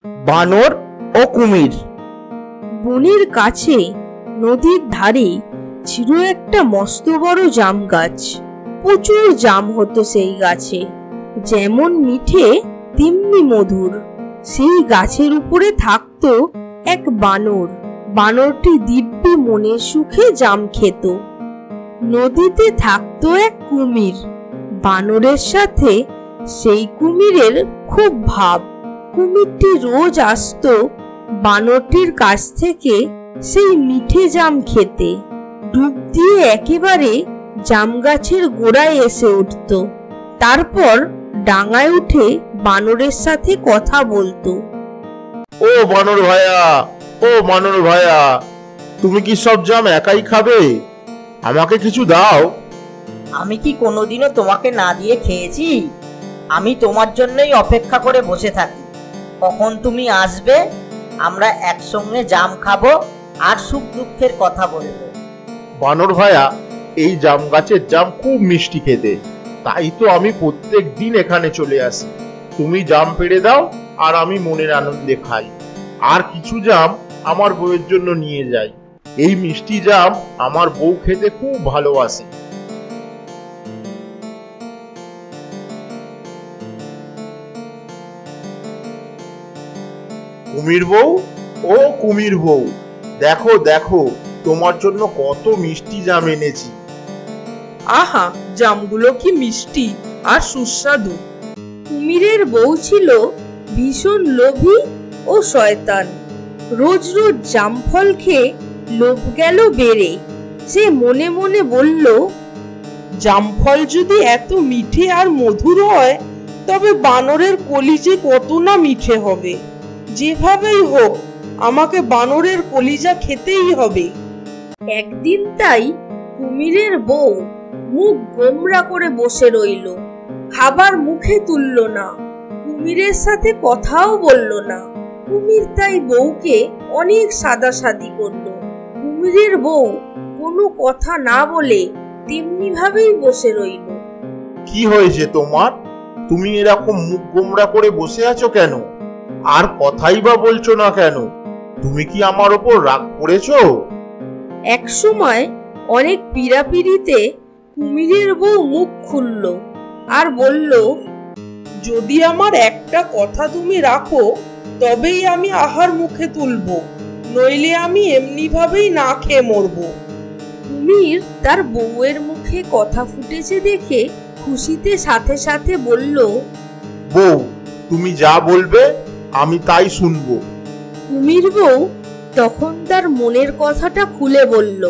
বানর ও কুমির। বনের কাছে নদীর ধারে ছিল একটা মস্ত বড় জাম গাছ। প্রচুর জাম হতো সেই গাছে, যেমন মিঠে তেমনি মধুর। সেই গাছের উপরে থাকতো এক বানর। বানরটি দিব্যি মনের সুখে জাম খেত। নদীতে থাকতো এক কুমির। বানরের সাথে সেই কুমিরের খুব ভাব। কুমিরটি রোজ আসতো বানরটির কাছ থেকে সেই মিঠে জাম খেতে। ডুব দিয়ে একেবারে জাম গাছের গোড়ায় এসে উঠত। তারপর ডাঙায় উঠে বানরের সাথে কথা বলতো। ও বানর ভাইয়া, ও বানর ভাইয়া, তুমি কি সব জাম একাই খাবে? আমাকে কিছু দাও। আমি কি কোনোদিনও তোমাকে না দিয়ে খেয়েছি? আমি তোমার জন্যই অপেক্ষা করে বসে থাকি, কখন তুমি আসবে, আমরা একসঙ্গে জাম খাবো আর সুখ দুঃখের কথা বলবো। বানর ভাইয়া, এই জাম গাছের জাম খুব মিষ্টি খেতে, তাই তো আমি প্রত্যেক দিন এখানে চলে আসি। তুমি জাম পেড়ে দাও আর আমি মনের আনন্দে খাই। আর কিছু জাম আমার বউয়ের জন্য নিয়ে যাই। এই মিষ্টি জাম আমার বউ খেতে খুব ভালোবাসে। কুমির বউ, ও কুমির বউ, দেখো দেখো, তোমার জন্য কত মিষ্টি জাম এনেছি। আহা, জামগুলো কি মিষ্টি আর সুস্বাদু। কুমিরের বউ ছিল ভীষণ লোভী ও শয়তান। রোজ রোজ জাম ফল খেয়ে লোভ গেল বেড়ে। সে মনে মনে বলল, জামফল যদি এত মিঠে আর মধুর হয়, তবে বানরের কলিজে কত না মিঠে হবে। যেভাবেই হোক আমাকে বানরের কলিজা খেতেই হবে। একদিন তাই কুমিরের বউ মুখ গোমরা করে বসে রইল। খাবার মুখে তুলল না, কুমিরের সাথে কথাও বলল না। কুমির তাই বউকে অনেক সাদাসাদি করল। কুমিরের বউ কোনো কথা না বলে তেমনি ভাবেই বসে রইল। কি হয়েছে তোমার? তুমি এরকম মুখ গোমড়া করে বসে আছো কেন? আর কথাই বা বলছো না কেন? তুমি কি আমার ওপর রাগ করেছো? এক সময় অনেক পীড়াপিড়িতে কুমিরের বউ মুখ খুলল আর বলল, যদি আমার একটা কথা তুমি রাখো, তবেই আমি আহার মুখে তুলবো, নইলে আমি এমনি ভাবেই না খেয়ে মরবো। কুমির তার বউয়ের মুখে কথা ফুটেছে দেখে খুশিতে সাথে সাথে বলল, বউ, তুমি যা বলবে আমি তাই শুনবো। কুমির বউ তখন তার মনের কথাটা খুলে বলল,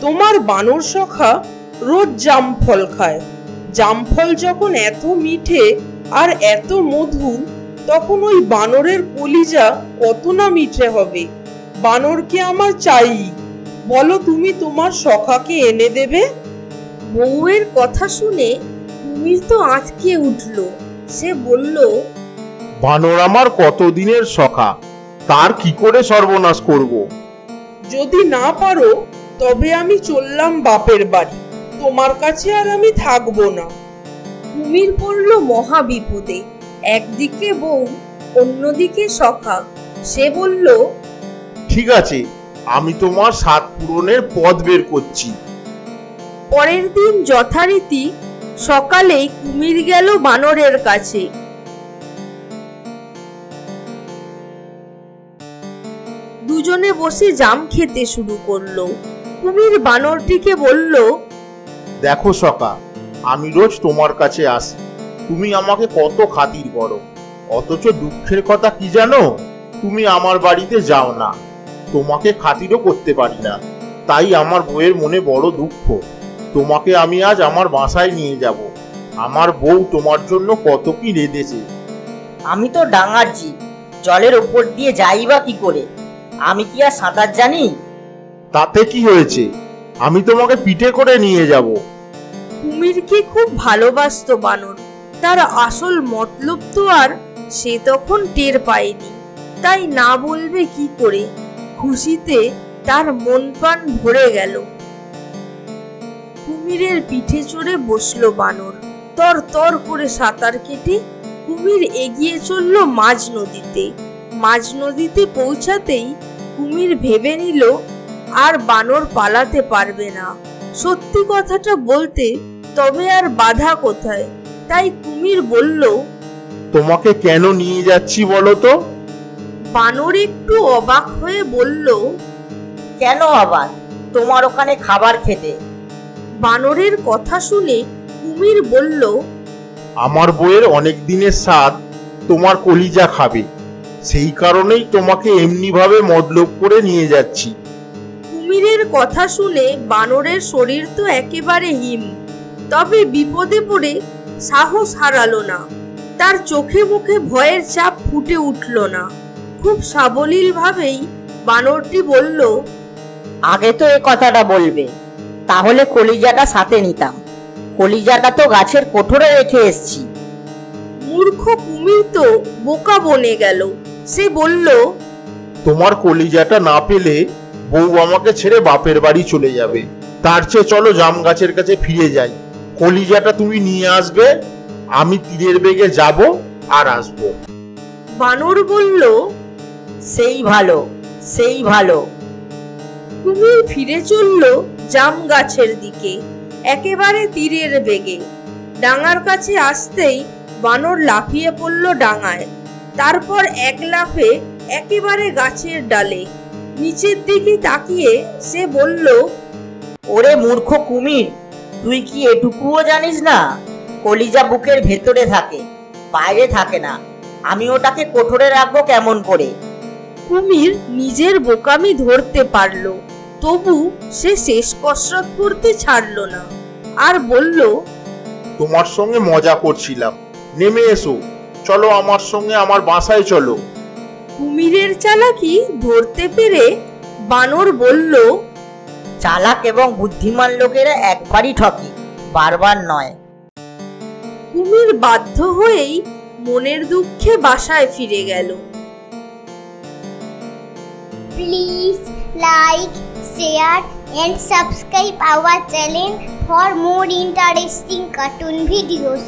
তোমার বানর সখা রোজ জামফল খায়। জামফল যখন এত মিঠে আর এত মধুর, তখন ওই বানরের কলিজা কত না মিঠে হবে। বানরকে আমার চাই, বলো তুমি তোমার সখাকে এনে দেবে। বউয়ের কথা শুনে কুমির তো আঁতকে উঠল। সে বলল, বানর আমার কতদিনের সখা, তার কি করে সর্বনাশ করব? যদি না পারো তবে আমি চললাম বাপের বাড়ি, তোমার কাছে আর আমি থাকবো না। কুমির পড়ল মহা বিপদে। একদিকে বউ, অন্যদিকে সখা। সে বলল, ঠিক আছে, আমি তোমার সাত পূরণের পথ বের করছি। পরের দিন যথারীতি সকালেই কুমির গেল বানরের কাছে। দুজনে বসে জাম খেতে শুরু করলো। কুমির বানরটিকে বলল, দেখো সখা, আমি রোজ তোমার কাছে আসি, তুমি আমাকে কত খাতির করো, অথচ দুঃখের কথা কি জানো? তুমি আমার বাড়িতে যাও না, তোমাকে খাতিরও করতে পারি না। তাই আমার বউয়ের মনে বড় দুঃখ। তোমাকে আমি আজ আমার বাসায় নিয়ে যাব। আমার বউ তোমার জন্য কত কি রেঁধেছে। আমি তো ডাঙার জীব, জলের উপর দিয়ে যাই বা কি করে? আমি কি আর সাঁতার জানি? তাতে কি হয়েছে, আমি তোমাকে পিঠে করে নিয়ে যাব। কুমিরকে খুব ভালোবাসতো বানর। তার আসল মতলব তো আর সে তখন টের পায়নি, তাই না বলবে কি করে। খুশিতে তার মন প্রাণ ভরে গেল। কুমিরের পিঠে চড়ে বসলো বানর। তর তর করে সাঁতার কেটে কুমির এগিয়ে চলল মাঝ নদীতে। মাঝ নদীতে পৌঁছাতেই কুমির ভেবে নিল আর বানর পালাতে পারবে না। সত্যি কথাটা বলতে তবে আর বাধা কোথায়? তাই কুমির বলল, তোমাকে কেন নিয়ে যাচ্ছি বলো তো? বানর একটু অবাক হয়ে বলল, কেন আবার? তোমার ওখানে খাবার খেতে। বানরের কথা শুনে কুমির বলল, আমার বউয়ের অনেক দিনের স্বাদ তোমার কলিজা খাবে, সেই কারণেই তোমাকে এমনিভাবে মতলব করে নিয়ে যাচ্ছি। কুমিরের কথা শুনে বানরের শরীর তো একেবারে হিম, তবে বিপদে পড়ে সাহস হারালো না। তার চোখে মুখে ভয়ের ছাপ ফুটে উঠল না। খুব সাবলীল ভাবেই বানরটি বলল, আগে তো এ কথাটা বলবে, তাহলে কলিজাটা সাথে নিতাম। কলিজাটা তো গাছের কোঠরে রেখে এসছি। মূর্খ কুমির তো বোকা বনে গেল। সে বলল, তোমার কলিজাটা না পেলে বউ আমাকে ছেড়ে বাপের বাড়ি চলে যাবে। তার চেয়ে চলো জাম গাছের কাছে ফিরে যাই। কলিজাটা তুমি নিয়ে আসবে, আমি তীরের বেগে যাব আর আসবো। বানর বলল, সেই ভালো, সেই ভালো। কুমির ফিরে চলল জাম গাছের দিকে, একেবারে তীরের বেগে। ডাঙার কাছে আসতেই বানর লাফিয়ে পড়ল ডাঙায়। তারপর এক লাফে একেবারে গাছের ডালে। নিচের দিকে তাকিয়ে সে বলল, ওরে মূর্খ কুমির, তুই কি এটুকুও জানিস না? কলিজা বুকের ভেতরে থাকে, বাইরে থাকে না। আমি ওটাকে কোঠরে রাখবো কেমন করে? কুমির নিজের বোকামি ধরতে পারল, তবু সে শেষ কসরত করতে ছাড়ল না, আর বলল, তোমার সঙ্গে মজা করছিলাম, নেমে এসো, চলো আমার সঙ্গে আমার বাসায় চলো। কুমিরের চালাকি ধরতে পেরে বানর বলল, চালাক এবং বুদ্ধিমান লোকেরা একবারই ঠকে, বারবার নয়। কুমির বাধ্য হয়েই মনের দুঃখে বাসায় ফিরে গেল। Please like, share and subscribe our channel for more interesting cartoon videos.